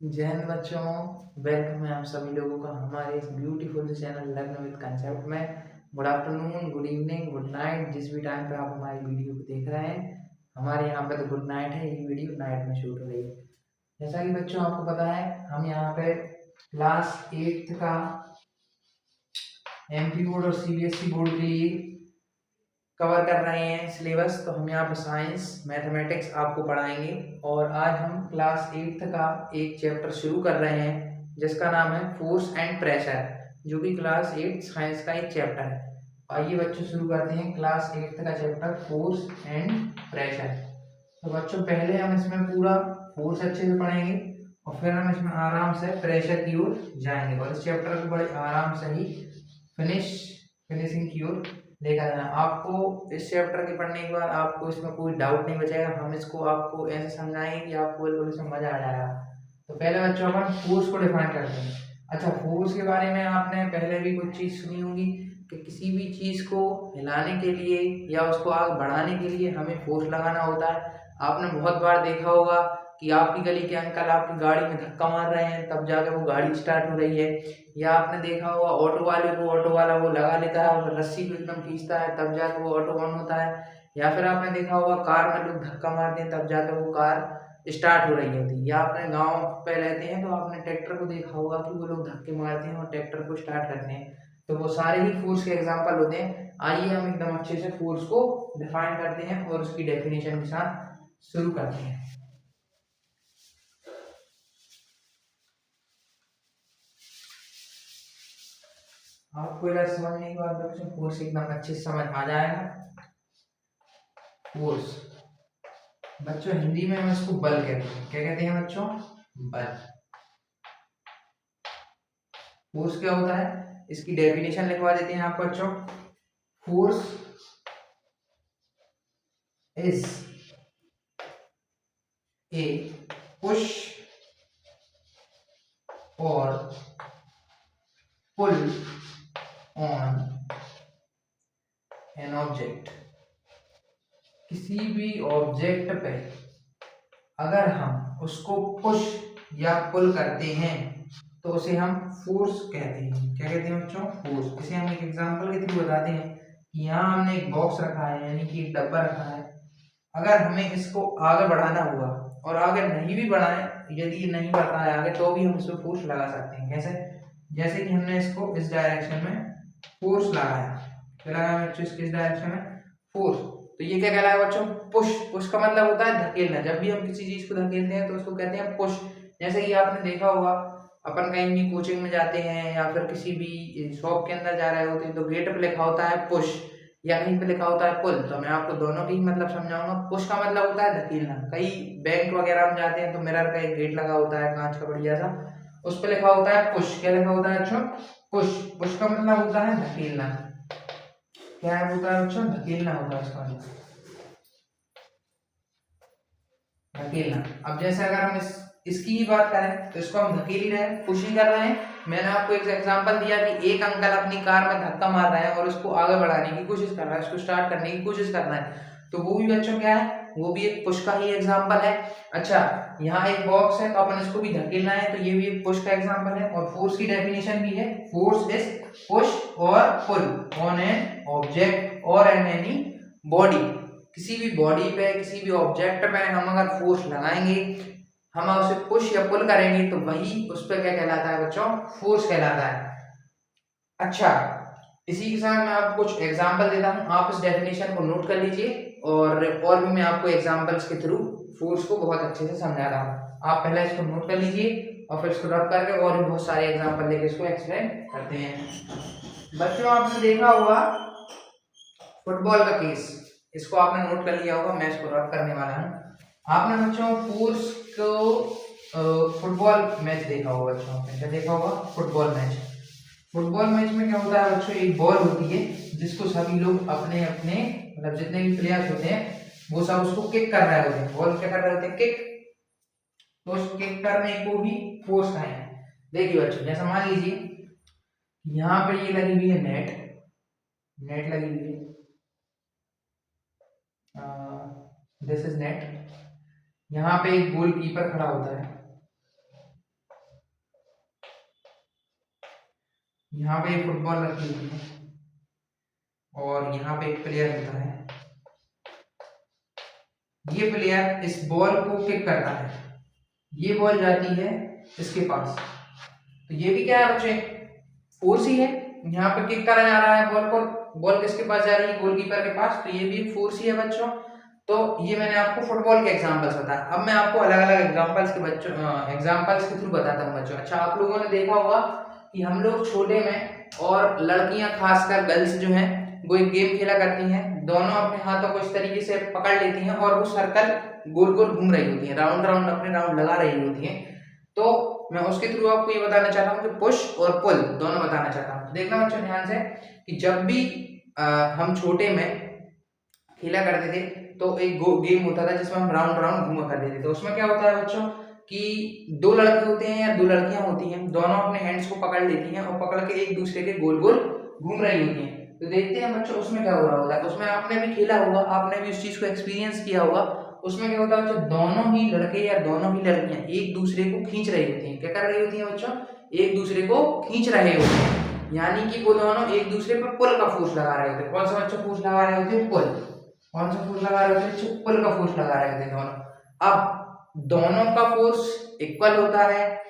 जय हिंद बच्चों। वेलकम है आप सभी लोगों का हमारे इस ब्यूटीफुल से चैनल लर्न विद कंसेप्ट में। Good afternoon, good evening, good night, जिस भी टाइम पे आप हमारी वीडियो को देख रहे हैं। हमारे यहाँ पे तो गुड नाइट है, ये वीडियो नाइट में शूट हो रही है। जैसा कि बच्चों आपको पता है, हम यहाँ पे क्लास 8 का एमपी बोर्ड और सीबीएसई बोर्ड के लिए कवर कर रहे हैं सिलेबस। तो हम यहाँ पे साइंस मैथमेटिक्स आपको पढ़ाएंगे और आज हम क्लास 8 का एक चैप्टर शुरू कर रहे हैं जिसका नाम है फोर्स एंड प्रेशर, जो कि क्लास 8 साइंस का एक चैप्टर है। आइए बच्चों शुरू करते हैं क्लास 8 का चैप्टर फोर्स एंड प्रेशर। तो बच्चों पहले हम इसमें पूरा फोर्स अच्छे से पढ़ेंगे और फिर हम इसमें आराम से प्रेशर की ओर जाएंगे और इस चैप्टर को बड़े आराम से ही फिनिशिंग की ओर लेकर जाना। आपको इस चैप्टर के पढ़ने के बाद आपको इसमें कोई डाउट नहीं बचेगा। हम इसको आपको ऐसे समझाएंगे कि आपको बिल्कुल इसमें मजा आ जाएगा। तो पहले बच्चों अपन फोर्स को डिफाइन करते हैं। अच्छा, फोर्स के बारे में आपने पहले भी कुछ चीज सुनी होगी कि किसी भी चीज को हिलाने के लिए या उसको आगे बढ़ाने के लिए हमें फोर्स लगाना होता है। आपने बहुत बार देखा होगा कि आपकी गली के अंकल आपकी गाड़ी में धक्का मार रहे हैं, तब जाकर वो गाड़ी स्टार्ट हो रही है। या आपने देखा होगा ऑटो वाले को, ऑटो वाला वो लगा लेता है और रस्सी को एकदम खींचता है, तब जाकर वो ऑटो ऑन होता है। या फिर आपने देखा होगा कार में लोग धक्का मारते हैं, तब जाकर वो कार स्टार्ट हो रही होती है। या आपने गांव पे रहते हैं तो आपने ट्रैक्टर को देखा होगा कि वो लोग धक्के मारते हैं और ट्रैक्टर को स्टार्ट करते हैं। तो वो सारे ही फोर्स के एग्जाम्पल होते हैं। आइए हम एकदम अच्छे से फोर्स को डिफाइन करते हैं और उसकी डेफिनेशन के साथ शुरू करते हैं। आपको इधर समझने के बाद बच्चों फोर्स एकदम अच्छे से समझ आ जाएगा। फोर्स बच्चों हिंदी में हम इसको बल कहते हैं। क्या कहते हैं बच्चों? बल। फोर्स क्या होता है, इसकी डेफिनेशन लिखवा देते हैं आपको बच्चों। फोर्स इज ए पुश और पुल ऑन एन ऑब्जेक्ट। किसी भी ऑब्जेक्ट पे अगर हम उसको पुश या पुल करते हैं तो उसे हम फोर्स कहते हैं। क्या कहते हैं बच्चों? फोर्स। इसे हम एक एग्जांपल के थ्रू बताते हैं कि यहाँ हमने एक बॉक्स रखा है, यानी कि एक डब्बा रखा है। अगर हमें इसको आगे बढ़ाना हुआ और आगे नहीं भी बढ़ाए, यदि ये नहीं बढ़ता है आगे, तो भी हम इसको फोर्स लगा सकते हैं। कैसे? जैसे कि हमने इसको इस डायरेक्शन में फोर्स लगाया। क्या लगाया बच्चों इसके इस डायरेक्शन में? फोर्स। तो ये क्या कहलाएगा बच्चों? पुश। पुश का मतलब होता है धकेलना। जब भी हम किसी चीज को धकेलते हैं तो उसको कहते हैं पुश। जैसे कि आपने देखा होगा, अपन कहीं भी कोचिंग में जाते हैं या फिर किसी भी शॉप के अंदर जा रहे होते हैं तो गेट पे लिखा होता है पुश या कहीं पे लिखा होता है पुल। तो मैं आपको दोनों की मतलब समझाऊंगा। पुश का मतलब होता है धकेलना। कई बैंक वगैरह में जाते हैं तो मिरर का एक गेट लगा होता है कांच का बढ़िया सा, उस पर लिखा होता है पुश। क्या लिखा होता है बच्चों? पुश। पुश का मतलब होता है धकेलना। क्या है होता है बच्चों? धकेलना होता है इसका मतलब, धकेलना। अब जैसे अगर हम इसकी ही बात करें तो इसको हम धकेल ही रहे हैं, पुश ही कर रहे हैं। मैंने आपको एक एग्जांपल दिया कि एक अंकल अपनी कार में धक्का मार रहा है और उसको आगे बढ़ाने की कोशिश कर रहा है, उसको स्टार्ट करने की कोशिश कर रहा है। तो वो भी बच्चों क्या है? वो भी एक पुश का ही एग्जांपल है। अच्छा, यहाँ एक बॉक्स है तो अपन इसको भी धकेलना है, तो ये भी एक पुश का एग्जांपल है। और फोर्स की डेफिनेशन भी है, फोर्स इज पुश और पुल ऑन एन ऑब्जेक्ट और एन एनी बॉडी। किसी भी बॉडी पे, किसी भी ऑब्जेक्ट पे हम अगर फोर्स लगाएंगे, हम उसे पुश या पुल करेंगे, तो वही उस पर क्या कहलाता है बच्चों? फोर्स कहलाता है। अच्छा, इसी के साथ मैं आपको कुछ एग्जांपल देता हूं, आप इस डेफिनेशन को नोट कर लीजिए और भी मैं आपको एग्जांपल्स के थ्रू फोर्स को बहुत अच्छे से समझा रहा हूं। आप पहले इसको नोट कर लीजिए और फिर इसको रब करके और भी बहुत सारे एग्जांपल लेके इसको एक्सप्लेन करते हैं। बच्चों आपने देखा होगा फुटबॉल का केस, इसको आपने नोट कर लिया होगा, मैं इसको रब करने वाला हूँ। आपने बच्चों फोर्स को फुटबॉल मैच देखा होगा बच्चों, आपने क्या देखा होगा? Football match. फुटबॉल मैच में क्या होता है बच्चों? एक बॉल होती है जिसको सभी लोग अपने अपने मतलब जितने भी प्लेयर्स होते हैं वो सब उसको किक कर रहे होते हैं। बॉल क्या कर रहे होते हैं? किक। तो उस किक करने को भी फोर्स कहेंगे। देखिए बच्चों, जैसा मान लीजिए यहाँ पे ये लगी हुई है नेट, नेट लगी हुई है, दिस इज नेट। यहाँ पे एक गोलकीपर खड़ा होता है, यहाँ पे एक फुटबॉल रखी हुई है और यहाँ पे एक प्लेयर होता है। ये प्लेयर इस बॉल को किक करता है, ये बॉल जाती है इसके पास, तो ये भी क्या है बच्चे, फोर्स ही है। यहाँ पे किक करा जा रहा है बॉल को, बॉल किसके पास जा रही है, गोलकीपर के पास, तो ये भी फोर्स ही है बच्चों। तो ये मैंने आपको फुटबॉल के एग्जांपल्स बताया। अब मैं आपको अलग अलग एग्जांपल्स के बच्चों एग्जांपल्स के थ्रू बताता हूँ बच्चों। अच्छा, आप लोगों ने देखा होगा कि हम लोग छोटे में और लड़कियां खासकर गर्ल्स जो हैं वो एक गेम खेला करती हैं, दोनों अपने हाथों को इस तरीके से पकड़ लेती हैं और वो सर्कल गोल गोल घूम रही होती है, राउंड राउंड अपने राउंड लगा रही होती हैं। तो मैं उसके थ्रू आपको ये बताना चाहता हूँ कि पुश और पुल दोनों बताना चाहता हूँ। देखना बच्चों ध्यान से कि जब भी हम छोटे में खेला करते थे तो एक गेम होता था जिसमें हम राउंड राउंड घूमा करते थे। तो उसमें क्या होता है बच्चों कि दो लड़के होते हैं या दो लड़कियां होती हैं, दोनों अपने हैंड्स को पकड़ लेती हैं और पकड़ के एक दूसरे के गोल गोल घूम रही होती हैं। तो देखते हैं बच्चों उसमें क्या हो रहा होता है। उसमें आपने भी खेला होगा, आपने भी उस चीज को एक्सपीरियंस किया होगा। उसमें क्या होता है बच्चों, दोनों ही लड़के या दोनों ही लड़कियां एक दूसरे को खींच रही होती हैं। क्या कर रही होती हैं बच्चों, एक दूसरे को खींच रहे होते हैं, यानी कि वो दोनों एक दूसरे पर पुल का फोर्स लगा रहे होते हैं। कौन सा बच्चों फोर्स लगा रहे होते हैं, पुल। कौन सा फोर्स लगा रहे होते हैं, पुल का फोर्स लगा रहे होते हैं दोनों। अब दोनों का फोर्स इक्वल होता है,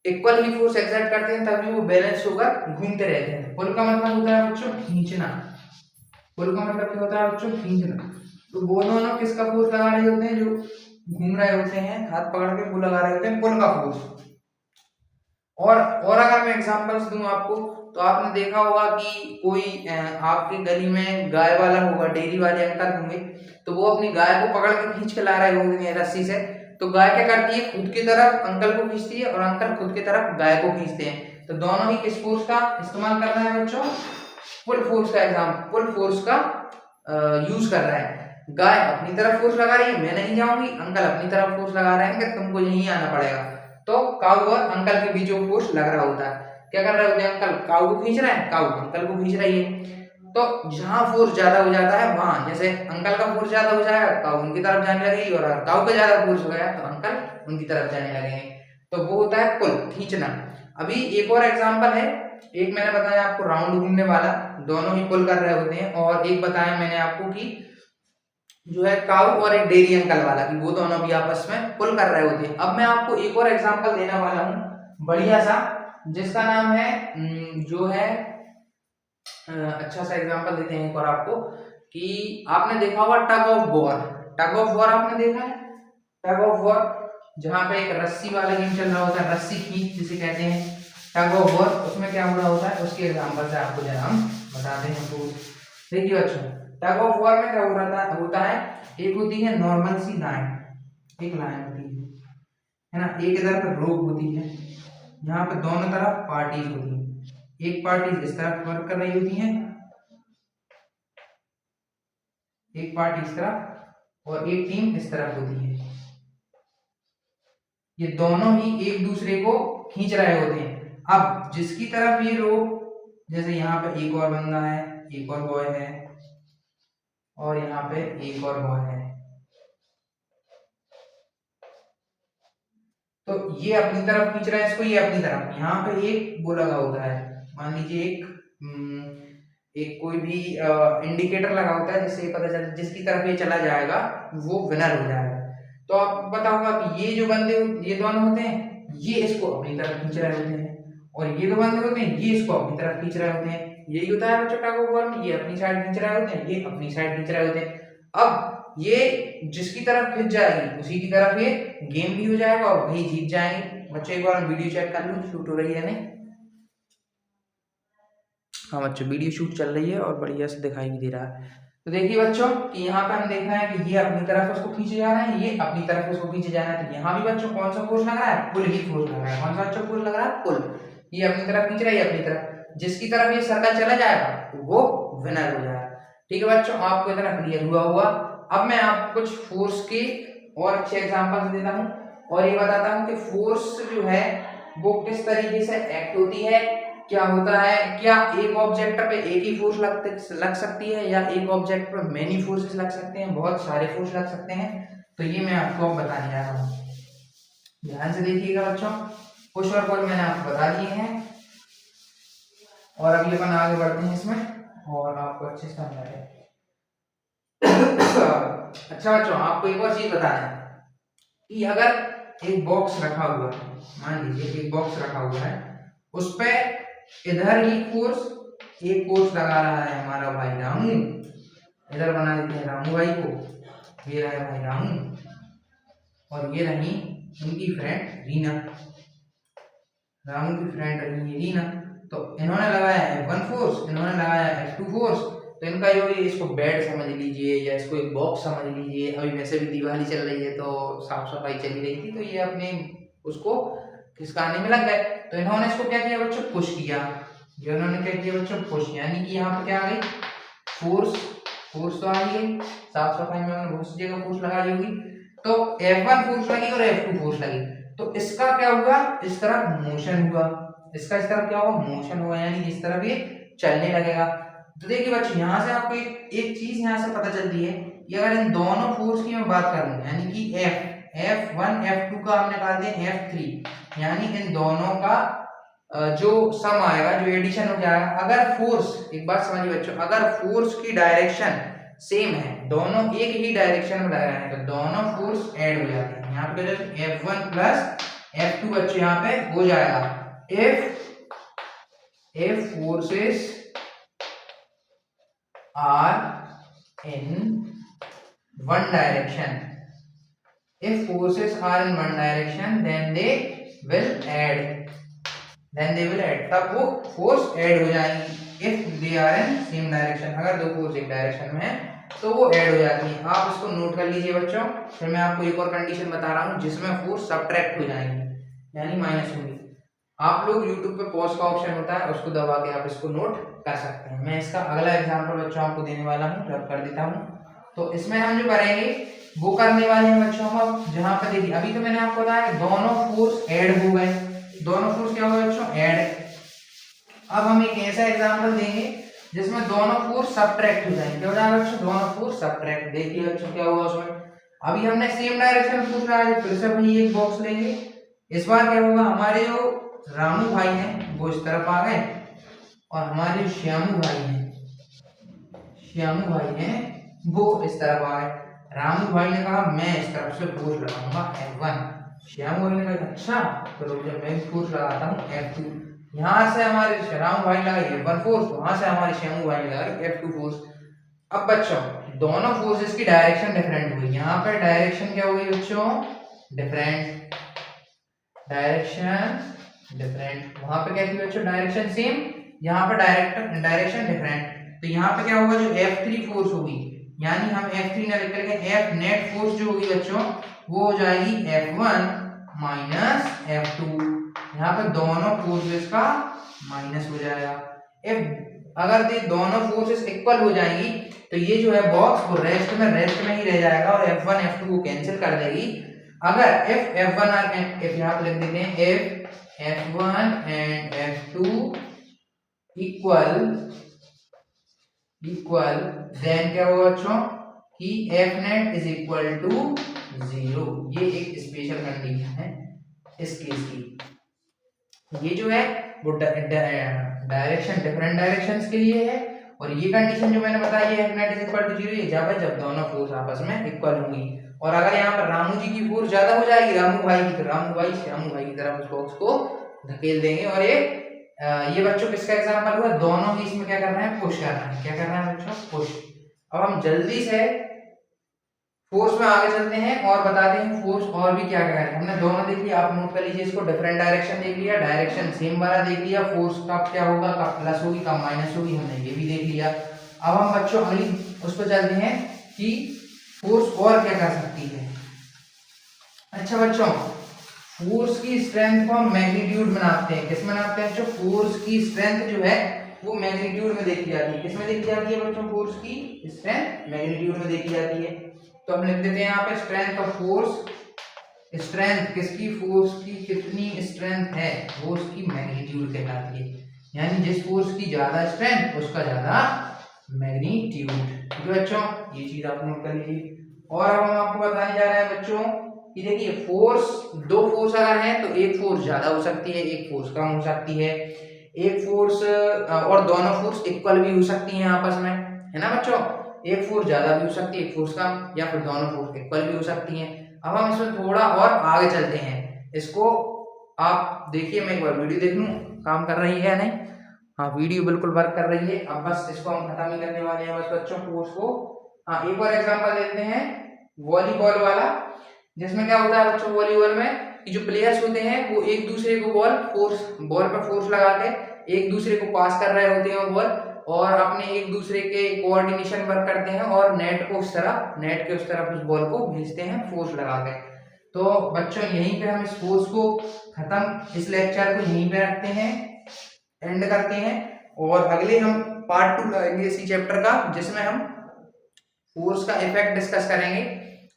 इक्वल ही फोर्स एक्सर्ट करते हैं तभी वो बैलेंस होकर घूमते रहते हैं। पुल का मतलब होता है बच्चों खींचना, पुल का मतलब क्या होता है बच्चों, खींचना। तो वो दोनों किसका फोर्स लगा रहे होते हैं, जो घूम रहे होते हैं हाथ पकड़ के, वो लगा रहे होते हैं पुल का फोर्स। और अगर मैं एग्जांपल्स दूं आपको, तो आपने देखा होगा कि कोई आपके गली में गाय वाला होगा, डेयरी वाले अंकल होंगे, तो वो अपनी गाय को पकड़ के खींच के ला रहे होंगे रस्सी से। तो गाय क्या करती है, खुद की तरफ अंकल को खींचती है और अंकल खुद की तरफ गाय को खींचते हैं। तो दोनों ही किस फोर्स का इस्तेमाल कर रहे हैं बच्चों, पुल फोर्स का पुल फोर्स का यूज कर रहा है। गाय अपनी तरफ फोर्स लगा रही है, मैं नहीं जाऊंगी, अंकल अपनी तरफ फोर्स लगा रहे हैं कि तुमको यहीं आना पड़ेगा। तो काऊ और अंकल के बीच में फोर्स लग रहा होता है। क्या कर रहे होते हैं, अंकल काऊ को खींच रहे हैं, काऊ अंकल को खींच रही है। तो जहां फोर्स ज्यादा हो जाता है वहां, जैसे अंकल का फोर्स ज्यादा हो जाएगा काऊ उनकी तरफ जाने लगेगी, और काऊ का ज्यादा फोर्स हो गया तो अंकल उनकी तरफ जाने लगेंगे। तो वो होता है पुल, खींचना। अभी एक और एग्जांपल है, एक मैंने बताया आपको राउंड घूमने वाला, दोनों ही पुल कर रहे होते हैं, और एक बताया मैंने आपको कि जो है काऊ और एक डेयरी अंकल वाला, कि वो दोनों भी आपस में पुल कर रहे होते हैं। अब मैं आपको एक और एग्जांपल देने वाला हूँ बढ़िया सा, जिसका नाम है जो है अच्छा सा एग्जांपल देते हैं एक और आपको, कि आपने देखा होगा tug of war. Tug of war आपने देखा है, टग ऑफ वॉर, जहाँ पे एक रस्सी वाला गेम चल रहा होता है, रस्सी खींच जिसे कहते हैं, टग ऑफ वॉर। उसमें क्या हो रहा होता है, उसके एग्जांपल से आपको जरा हम बताते हैं। तो देखिए बच्चों, टग ऑफ वॉर में क्या होता है, एक होती है नॉर्मल सी लाइन, एक लाइन होती है ना, एक इधर पर रोप होती है, यहाँ पे दोनों तरफ पार्टीज होती हैं। एक पार्टी इस तरफ वर्क कर रही होती है, एक पार्टी इस तरफ, और एक टीम इस तरफ होती है। ये दोनों ही एक दूसरे को खींच रहे होते हैं। अब जिसकी तरफ ये रोप, जैसे यहाँ पे एक और बंदा है, एक और बॉय है, और यहाँ पे एक और बॉय है, तो ये अपनी तरफ खींच रहा है इसको, ये अपनी तरफ। यहाँ पे एक वो लगा होता है, मान लीजिए एक कोई भी इंडिकेटर लगा होता है, जिससे पता चल जिसकी तरफ ये चला जाएगा वो विनर हो जाएगा। तो आप पता होगा कि ये जो बंदे ये दोनों होते हैं, ये इसको अपनी तरफ खींच रहे होते हैं, और ये दो बंदे होते हैं ये इसको अपनी तरफ खींच रहे होते हैं। यही होता है बच्चों टग ऑफ वॉर में, ये अपनी साइड खींच रहे होते हैं, ये अपनी साइड खींच रहे होते हैं। अब ये जिसकी तरफ खिंच जाएगी उसी की तरफ ये गेम भी हो जाएगा और वही जीत जाएंगे। बच्चों एक बार वीडियो चेक कर लो शूट हो रही है नहीं। हाँ बच्चों, वीडियो शूट चल रही है और बढ़िया से दिखाई भी दे रहा है। तो देखिए बच्चों कि यहाँ पे हम देख रहे हैं कि ये अपनी तरफ उसको खींचे जा रहे हैं, ये अपनी तरफ उसको खींचे जा रहे हैं। तो यहाँ भी बच्चों कौन सा फोर्स लग रहा है, पुल ही फोर्स लग रहा है। कौन सा बच्चों फोर्स लग रहा है, पुल। ये अपनी तरफ खींच रहा है, ये अपनी तरफ, जिसकी तरफ ये सर्कल चला जाएगा वो विनर हो जाएगा। ठीक है बच्चों, आपको इतना क्लियर हुआ होगा। अब मैं आपको कुछ फोर्स के और अच्छे एग्जाम्पल देता हूँ और ये बताता हूँ कि फोर्स जो है वो किस तरीके से एक्ट होती है, क्या होता है, क्या एक ऑब्जेक्ट पे एक ही फोर्स लग सकती है, या एक ऑब्जेक्ट पे मेनी फोर्सेस लग सकते हैं, बहुत सारे फोर्स लग सकते हैं। तो ये मैं आपको बताने जा रहा हूँ, ध्यान से देखिएगा बच्चों। पुश और पुल मैंने आपको बता दिए हैं। और अभी अपन आगे बढ़ते हैं इसमें और आपको अच्छे से समझा है। अच्छा बच्चों, आपको एक और चीज बताना है कि अगर एक बॉक्स रखा हुआ है, मान लीजिए एक बॉक्स रखा हुआ है, उस पे इधर ही फोर्स एक फोर्स लगा रहा है हमारा भाई रामू, इधर बना देते हैं रामू भाई को, ये रहा है भाई रामू और ये रही उनकी फ्रेंड रीना, रामू की फ्रेंड रही है रीना। तो इन्होंने लगाया F1 फोर्स, इन्होंने लगाया F2 फोर्स, तो इनका जो है इसको बेड समझ लीजिए या इसको एक बॉक्स समझ लीजिए। अभी वैसे भी दिवाली चल रही है तो साफ सफाई चली रही थी, तो ये अपने उसको खिसकाने में लग गए। तो इन्होंने इसको क्या किया बच्चों, पुश किया। जो इन्होंने क्या किया बच्चों, पुश, यानी कि यहाँ पर क्या आ गई फोर्स, फोर्स तो आ गई, साफ सफाई में उन्होंने बहुत सी जगह फोर्स लगाई होगी। तो F1 फोर्स लगी और F2 फोर्स लगी, तो इसका क्या हुआ, इस तरफ मोशन हुआ, इसका इस तरफ क्या हुआ, मोशन हुआ, यानी इस तरफ ये चलने लगेगा। तो देखिए बच्चों, यहाँ से आपको एक चीज यहाँ से पता चलती है कि अगर इन दोनों फोर्स की मैं बात करूं, यानी कि F1 F2 का हमने निकाल दिया F3, यानी इन दोनों का जो सम आएगा, जो एडिशन हो जाएगा, अगर फोर्स, एक बात समझिए बच्चों, अगर फोर्स की डायरेक्शन सेम है, दोनों एक ही डायरेक्शन में लग रहे हैं, तो दोनों फोर्स ऐड हो जाते हैं। यहाँ पे F1 प्लस F2 बच्चों यहाँ पे हो जाएगा if forces are in one direction, if forces are in one direction then they will add, तब वो फोर्स ऐड हो जाएंगी। if they are in same direction, अगर दो फोर्स एक डायरेक्शन में है तो वो ऐड हो जाती है। आप इसको नोट कर लीजिए बच्चों। फिर मैं आपको एक और कंडीशन बता रहा हूँ जिसमें फोर्स सब्ट्रैक्ट हो जाएंगी, यानी माइनस होंगी। आप लोग YouTube पे पॉज का ऑप्शन होता है, उसको दबा के आप इसको नोट कर सकते हैं। मैं इसका अगला एग्जांपल बच्चों आपको देने वाला हूँ, रब कर देता हूँ। तो इसमें हम जो करेंगे वो करने वाले हैं बच्चों हम, जहाँ पे देखिए अभी तो मैंने आपको बताया दोनों फोर्स ऐड हो गए, दोनों फोर्स क्या हो गए बच्चों, ऐड। अब हम एक ऐसा एग्जांपल देंगे जिसमें दोनों फोर्स सब्ट्रैक्ट हो जाएंगे। क्या हो जाएगा बच्चों, दोनों फोर्स सब्ट्रैक्ट। देखिए बच्चों क्या हुआ उसमें, अभी हमने सेम डायरेक्शन में फोर्स लगाया, फिर से वही एक बॉक्स लेंगे। इस बार क्या होगा, हमारे जो रामू भाई हैं वो इस तरफ आ गए और हमारे श्यामू भाई हैं वो इस तरफ आ गए। रामू भाई ने कहा मैं इस तरफ से फोर्स लगाऊंगा F1, श्यामू भाई ने कहा अच्छा तो रुक जा मैं फोर्स लगाता हूँ F2। यहाँ से हमारे रामू भाई लगाई F1 फोर्स, वहां से हमारे श्यामू भाई लगाई F2 फोर्स। अब बच्चों दोनों फोर्सेस की डायरेक्शन डिफरेंट हुई, यहाँ पर डायरेक्शन क्या होगी बच्चों, डिफरेंट, डायरेक्शन डिफरेंट। वहां पे क्या थी बच्चों, डायरेक्शन सेम, यहाँ पे डायरेक्शन डिफरेंट। तो यहाँ पे क्या होगा, जो F3 फोर्स होगी, यानी हम F3 ना लिख करके F नेट फोर्स जो होगी बच्चों वो हो जाएगी F1 माइनस F2। यहाँ पे दोनों फोर्सेस का माइनस हो जाएगा। अगर दोनों फोर्सेस इक्वल हो जाएंगी तो ये जो है बॉक्स वो रेस्ट में ही रह जाएगा और F1 F2 को कैंसिल कर देगी। अगर if F1 और if यहाँ पे लिख देते हैं if F1 and F2 equal then क्या होगा बच्चों कि F net is equal to 0। ये एक स्पेशल कंडीशन है इस केस की। ये जो है वो डायरेक्शन डिफरेंट डायरेक्शंस के लिए है और ये कंडीशन जो मैंने बताई है F net is equal to 0 ये जब दोनों फोर्स आपस में इक्वल होंगी। और अगर यहाँ पर रामू जी की फोर्स ज्यादा हो जाएगी रामू भाई की, तो रामू भाई श्यामू भाई की तरफ उस बॉक्स को धकेल देंगे। और ये बच्चों किसका एग्जांपल हुआ, दोनों ही इसमें क्या करना है, पुश करना है। क्या करना है बच्चों, पुश। अब हम जल्दी से फोर्स में आगे चलते हैं और बताते हैं फोर्स और भी क्या क्या है। हमने दोनों देख लिया, आप नोट कर लीजिए इसको, डिफरेंट डायरेक्शन देख लिया, डायरेक्शन सेम वाला देख लिया, फोर्स कब क्या होगा, कब प्लस होगी कब माइनस होगी, हमने ये भी देख लिया। अब हम बच्चों अगली उस पर चलते हैं कि फोर्स और क्या कर सकती है। अच्छा बच्चों, फोर्स की स्ट्रेंथ को हम मैग्नीट्यूड बनाते हैं। किस में बनाते हैं बच्चों, फोर्स की स्ट्रेंथ जो है वो मैग्नीट्यूड में देखी जाती है। किस में देखी जाती है बच्चों, फोर्स की स्ट्रेंथ मैग्नीट्यूड में देखी जाती है। तो हम लिख देते हैं यहाँ पे स्ट्रेंथ ऑफ फोर्स। स्ट्रेंथ किसकी, फोर्स की कितनी स्ट्रेंथ है वो उसकी मैग्नीट्यूड कहलाती है, यानी जिस फोर्स की ज्यादा स्ट्रेंथ उसका ज्यादा मैग्नीट्यूड। ठीक है बच्चों, ये चीज आप नोट कर लीजिए। और अब हम आपको बताने जा रहे हैं बच्चों कि देखिए फोर्स, दो फोर्स अगर है तो एक फोर्स ज्यादा हो सकती है एक फोर्स कम हो सकती है। एक फोर्स और दोनों फोर्स इक्वल भी हो सकती हैं आपस में, है ना बच्चों। एक फोर्स ज्यादा भी हो सकती है, एक फोर्स कम, या फिर दोनों फोर्स इक्वल भी हो सकती हैं। अब हम इसमें थोड़ा और आगे चलते हैं, इसको आप देखिए, मैं एक बार वीडियो देख लूं काम कर रही है या नहीं। हाँ, वीडियो बिल्कुल वर्क कर रही है। अब बस इसको हम खत्म ही करने वाले हैं बस बच्चों, कोर्स को। हाँ, एक और एग्जांपल देते हैं वॉलीबॉल वाला, जिसमें क्या होता है बच्चों, वॉलीबॉल में कि जो प्लेयर्स होते हैं वो एक दूसरे को बॉल पर फोर्स लगा के एक दूसरे को पास कर रहे होते हैं बॉल, और अपने एक दूसरे के कोऑर्डिनेशन वर्क करते हैं और नेट के उस तरफ उस बॉल को भेजते हैं फोर्स लगा के। तो बच्चों यहीं पे हम इस फोर्स को खत्म, इस लेक्चर को यहीं पे रखते हैं, एंड करते हैं। और अगले हम पार्ट 2 लाएंगे इसी चैप्टर का, जिसमें हम फोर्स का इफेक्ट डिस्कस करेंगे,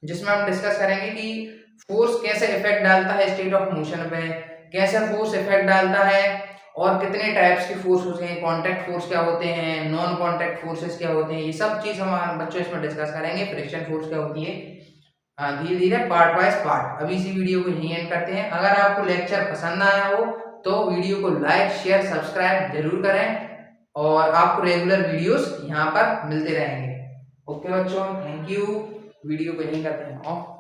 जिसमें हम डिस्कस करेंगे कि फोर्स कैसे इफेक्ट डालता है स्टेट ऑफ मोशन पे, कैसे फोर्स इफेक्ट डालता है, और कितने टाइप्स के फोर्स होते हैं, कांटेक्ट फोर्स क्या होते हैं, नॉन कांटेक्ट फोर्सेस क्या होते हैं, ये सब चीज हम बच्चों इसमें डिस्कस करेंगे। फ्रिक्शन फोर्स क्या होती है, धीरे धीरे पार्ट वाइज पार्ट। अभी इसी वीडियो को यहीं एंड करते हैं। अगर आपको लेक्चर पसंद आया हो तो वीडियो को लाइक शेयर सब्सक्राइब जरूर करें, और आपको रेगुलर वीडियोस यहाँ पर मिलते रहेंगे। ओके बच्चों, थैंक यू। वीडियो को यहीं करते हैं ऑफ।